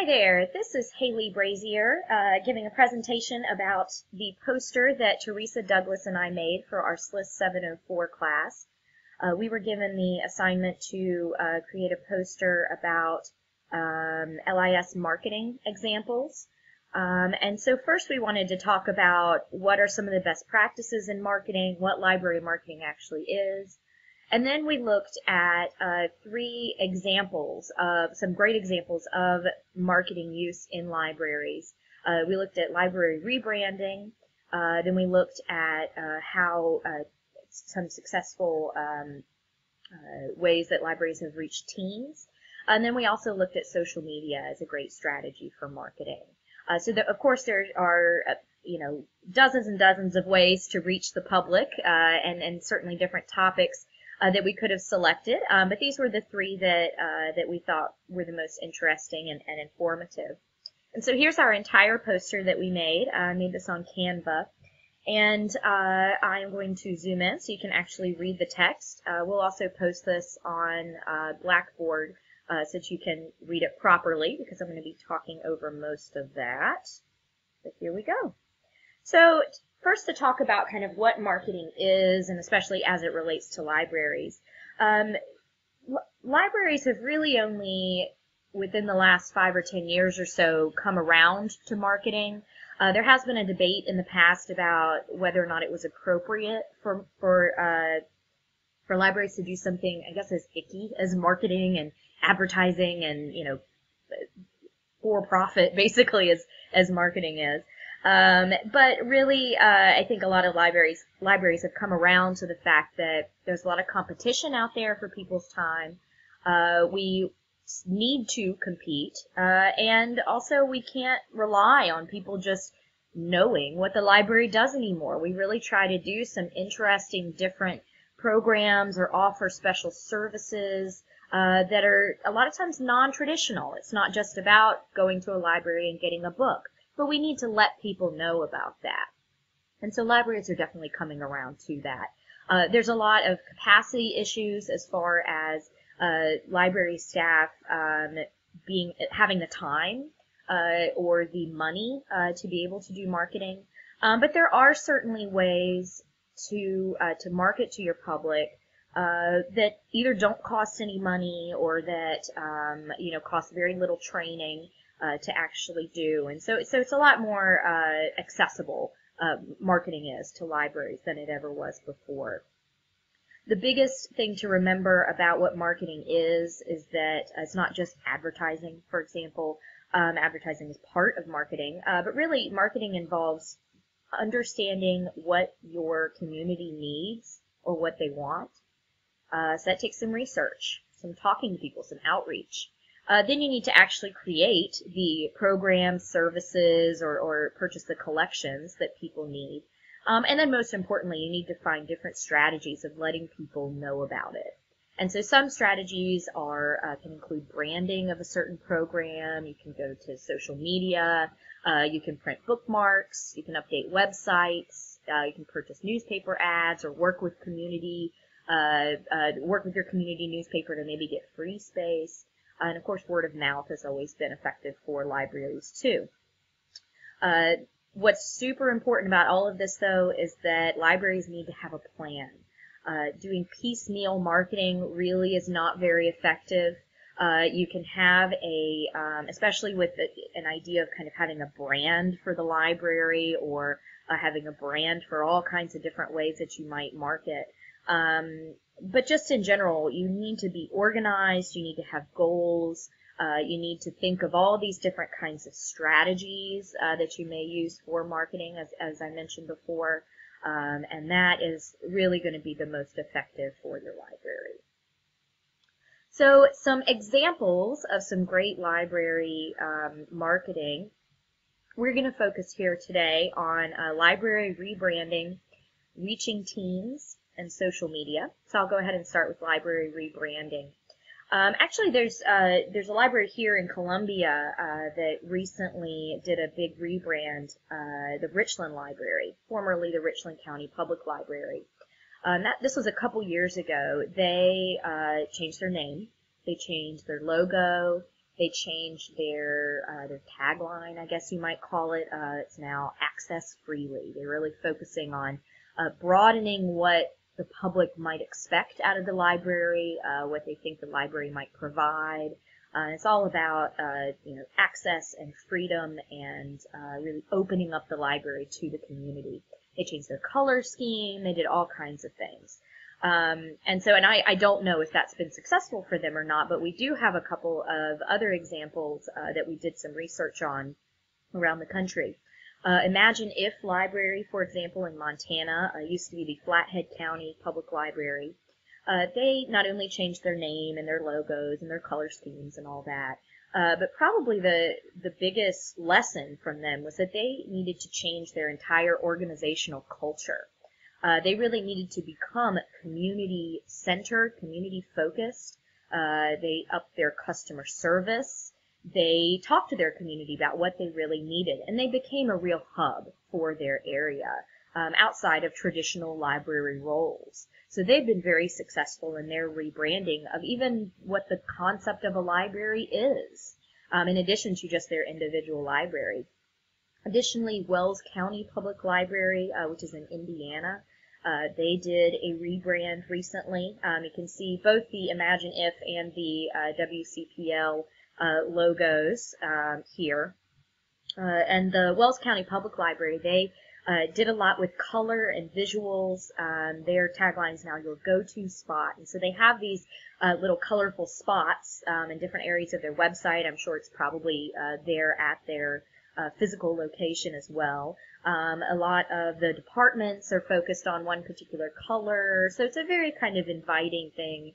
Hi there, this is Haley Brazier giving a presentation about the poster that Teresa Douglas and I made for our SLIS 704 class. We were given the assignment to create a poster about LIS marketing examples. And so first we wanted to talk about what are some of the best practices in marketing, what library marketing actually is. And then we looked at three examples of some great examples of marketing use in libraries. We looked at library rebranding. Then we looked at how some successful ways that libraries have reached teens. And then we also looked at social media as a great strategy for marketing. Of course, there are dozens and dozens of ways to reach the public, and certainly different topics that we could have selected, but these were the three that we thought were the most interesting and informative. And so here's our entire poster that we made. I made this on Canva, and I'm going to zoom in so you can actually read the text. We'll also post this on Blackboard so that you can read it properly, because I'm going to be talking over most of that. But here we go. So first, to talk about kind of what marketing is, and especially as it relates to libraries. Libraries have really only, within the last 5 or 10 years or so, come around to marketing. There has been a debate in the past about whether or not it was appropriate for libraries to do something, I guess, as icky as marketing and advertising and, for profit, basically, as marketing is. But really, I think a lot of libraries have come around to the fact that there's a lot of competition out there for people's time. We need to compete, and also we can't rely on people just knowing what the library does anymore. We really try to do some interesting different programs or offer special services that are a lot of times non-traditional. It's not just about going to a library and getting a book, but we need to let people know about that. And so libraries are definitely coming around to that. There's a lot of capacity issues as far as library staff having the time or the money to be able to do marketing. But there are certainly ways to market to your public that either don't cost any money or that cost very little training to actually do. And so it's a lot more accessible, marketing is, to libraries than it ever was before. The biggest thing to remember about what marketing is that it's not just advertising, for example. Advertising is part of marketing, but really marketing involves understanding what your community needs or what they want. So that takes some research, some talking to people, some outreach. Then you need to actually create the programs, services, or purchase the collections that people need. And then most importantly, you need to find different strategies of letting people know about it. And so some strategies can include branding of a certain program. You can go to social media. You can print bookmarks. You can update websites. You can purchase newspaper ads or work with your community newspaper to maybe get free space. And of course, word of mouth has always been effective for libraries too. What's super important about all of this, though, is that libraries need to have a plan. Doing piecemeal marketing really is not very effective. You can have especially with an idea of kind of having a brand for the library or having a brand for all kinds of different ways that you might market. But just in general, you need to be organized, you need to have goals, you need to think of all these different kinds of strategies that you may use for marketing, as I mentioned before, and that is really going to be the most effective for your library. So some examples of some great library marketing. We're going to focus here today on library rebranding, reaching teens, and social media. So I'll go ahead and start with library rebranding. Actually, there's a library here in Columbia that recently did a big rebrand, the Richland Library, formerly the Richland County Public Library. This was a couple years ago. They changed their name, they changed their logo, They changed their tagline, I guess you might call it. It's now access freely. They're really focusing on broadening what the public might expect out of the library, what they think the library might provide. It's all about access and freedom and really opening up the library to the community. They changed their color scheme. They did all kinds of things. And I don't know if that's been successful for them or not, but we do have a couple of other examples that we did some research on around the country. Imagine If Library, for example, in Montana, used to be the Flathead County Public Library. They not only changed their name and their logos and their color schemes and all that, but probably the biggest lesson from them was that they needed to change their entire organizational culture. They really needed to become community-centered, community-focused. They upped their customer service. They talked to their community about what they really needed, and they became a real hub for their area outside of traditional library roles. So they've been very successful in their rebranding of even what the concept of a library is, in addition to just their individual library. Additionally, Wells County Public Library, which is in Indiana, they did a rebrand recently. You can see both the Imagine If and the WCPL logos here. And the Wells County Public Library, they did a lot with color and visuals. Their tagline is now your go-to spot. And so they have these little colorful spots in different areas of their website. I'm sure it's probably there at their physical location as well. A lot of the departments are focused on one particular color, so it's a very kind of inviting thing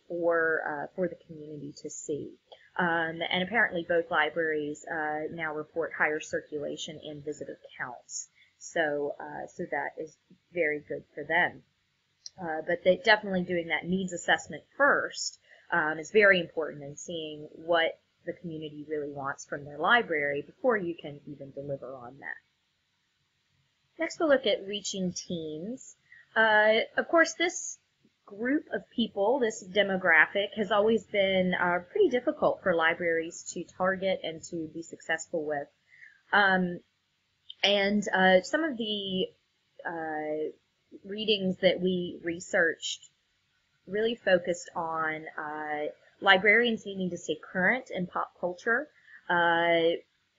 for the community to see. And apparently both libraries now report higher circulation and visitor counts, so that is very good for them. But they definitely doing that needs assessment first is very important, in seeing what the community really wants from their library before you can even deliver on that. Next, we'll look at reaching teens. Of course, this group of people, this demographic, has always been pretty difficult for libraries to target and to be successful with. Some of the readings that we researched really focused on librarians needing to stay current in pop culture,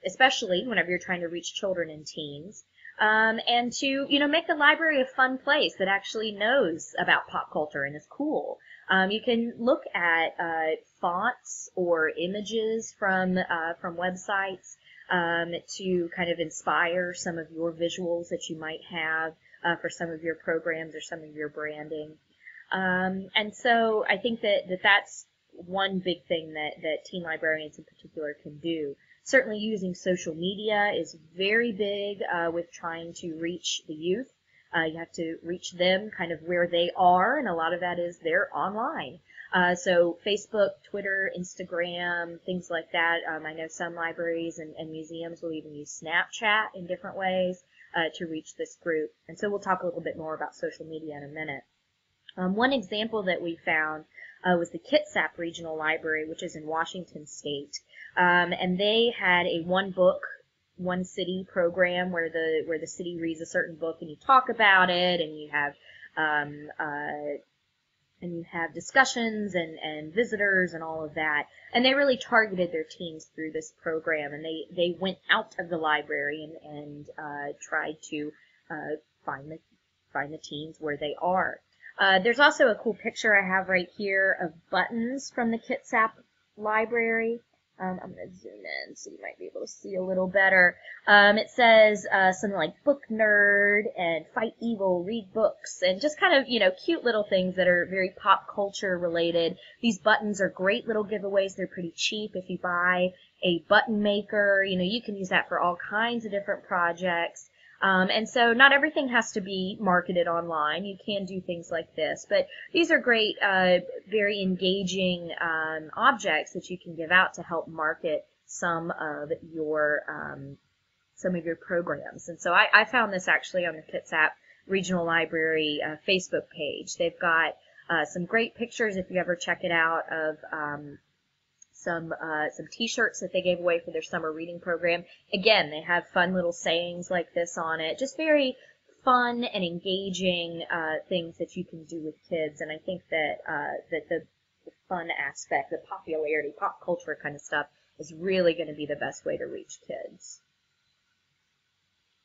especially whenever you're trying to reach children and teens. And to, make the library a fun place that actually knows about pop culture and is cool. You can look at fonts or images from websites to kind of inspire some of your visuals that you might have for some of your programs or some of your branding. And so I think that's one big thing that teen librarians in particular can do. Certainly using social media is very big with trying to reach the youth. You have to reach them kind of where they are, and a lot of that is they're online. So Facebook, Twitter, Instagram, things like that. I know some libraries and museums will even use Snapchat in different ways to reach this group. And so we'll talk a little bit more about social media in a minute. One example that we found was the Kitsap Regional Library, which is in Washington State. And they had a one book, one city program where the city reads a certain book and you talk about it, and you have discussions and visitors and all of that. And they really targeted their teens through this program, and they went out of the library and tried to find the teens where they are. There's also a cool picture I have right here of buttons from the Kitsap Library. I'm going to zoom in so you might be able to see a little better. It says something like book nerd and fight evil, read books, and just kind of, cute little things that are very pop culture related. These buttons are great little giveaways. They're pretty cheap. If you buy a button maker, you can use that for all kinds of different projects. And so not everything has to be marketed online. You can do things like this, but these are great, very engaging objects that you can give out to help market some of your programs. And so I found this actually on the Kitsap Regional Library Facebook page. They've got some great pictures, if you ever check it out, of some t-shirts that they gave away for their summer reading program. Again, they have fun little sayings like this on it. Just very fun and engaging things that you can do with kids. And I think that that the fun aspect, the popularity, pop culture kind of stuff is really going to be the best way to reach kids.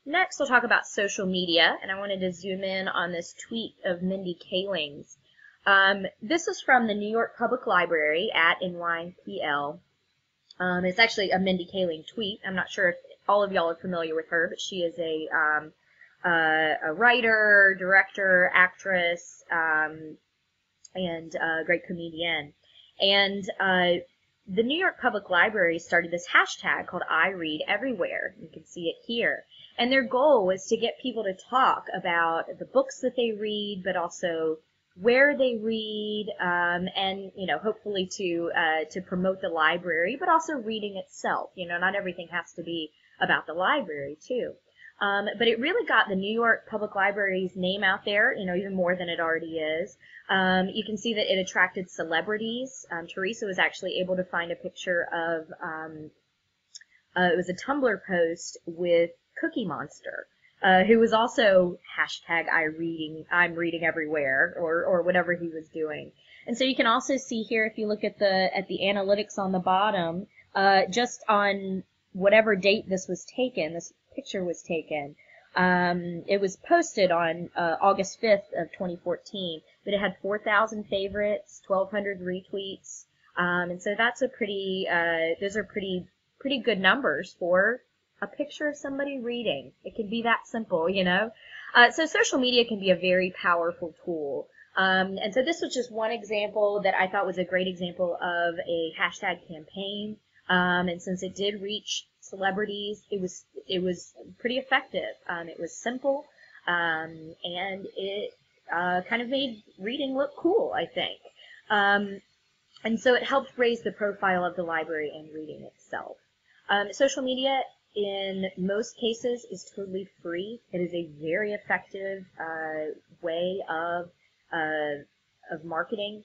Next, we'll talk about social media, and I wanted to zoom in on this tweet of Mindy Kaling's. This is from the New York Public Library at NYPL. It's actually a Mindy Kaling tweet. I'm not sure if all of y'all are familiar with her, but she is a writer, director, actress, and a great comedian. And the New York Public Library started this hashtag called I Read Everywhere. You can see it here. And their goal was to get people to talk about the books that they read, but also where they read, and, you know, hopefully to promote the library, but also reading itself. You know, not everything has to be about the library, too. But it really got the New York Public Library's name out there, you know, even more than it already is. You can see that it attracted celebrities. Teresa was actually able to find a picture of, it was a Tumblr post with Cookie Monster, who was also hashtag I'm reading everywhere, or whatever he was doing. And so you can also see here, if you look at the analytics on the bottom, just on whatever date this was taken, this picture was taken, it was posted on August 5th of 2014, but it had 4,000 favorites, 1,200 retweets, and so that's a pretty, those are pretty good numbers for a picture of somebody reading. It can be that simple, you know. So social media can be a very powerful tool. And so this was just one example that I thought was a great example of a hashtag campaign. And since it did reach celebrities, it was pretty effective. It was simple, and it kind of made reading look cool, I think. And so it helped raise the profile of the library and reading itself. Social media, in most cases, is totally free. It is a very effective way of marketing.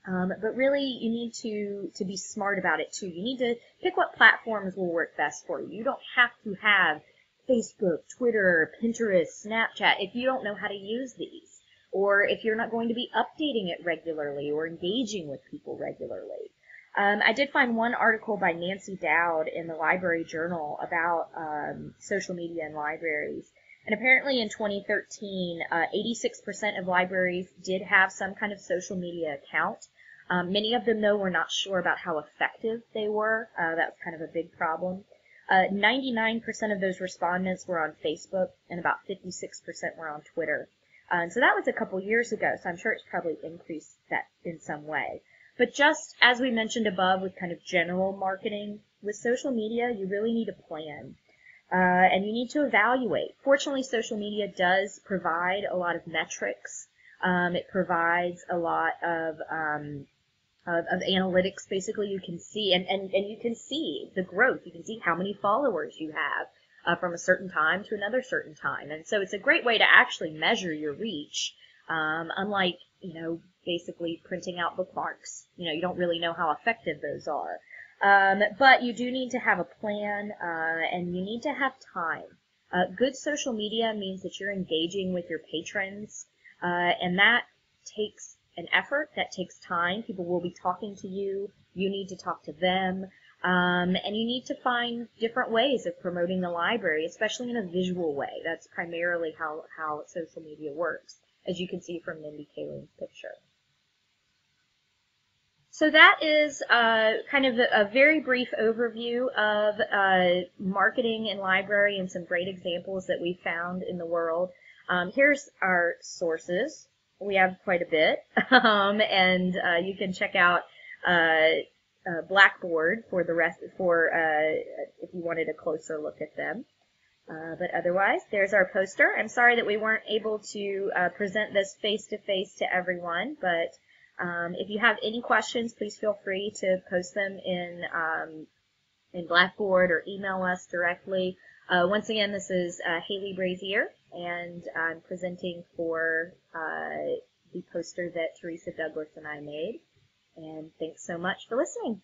But really, you need to be smart about it too. You need to pick what platforms will work best for you. You don't have to have Facebook, Twitter, Pinterest, Snapchat if you don't know how to use these, or if you're not going to be updating it regularly or engaging with people regularly. I did find one article by Nancy Dowd in the Library Journal about social media in libraries. And apparently in 2013, 86% of libraries did have some kind of social media account. Many of them, though, were not sure about how effective they were. That was kind of a big problem. 99% of those respondents were on Facebook, and about 56% were on Twitter. So that was a couple years ago, so I'm sure it's probably increased that in some way. But just as we mentioned above with kind of general marketing, with social media, you really need a plan. And you need to evaluate. Fortunately, social media does provide a lot of metrics. It provides a lot of analytics. Basically, you can see, and you can see the growth. You can see how many followers you have from a certain time to another certain time. And so it's a great way to actually measure your reach, unlike, you know, basically printing out bookmarks. You know, you don't really know how effective those are. But you do need to have a plan, and you need to have time. Good social media means that you're engaging with your patrons, and that takes an effort, that takes time. People will be talking to you. You need to talk to them, and you need to find different ways of promoting the library, especially in a visual way. That's primarily how social media works, as you can see from Mindy Kaling's picture. So that is kind of a very brief overview of marketing in library and some great examples that we found in the world. Here's our sources. We have quite a bit, and you can check out Blackboard for the rest, if you wanted a closer look at them. But otherwise, there's our poster. I'm sorry that we weren't able to present this face-to-face to everyone, but if you have any questions, please feel free to post them in Blackboard or email us directly. Once again, this is Haley Brazier, and I'm presenting for the poster that Teresa Douglas and I made. And thanks so much for listening.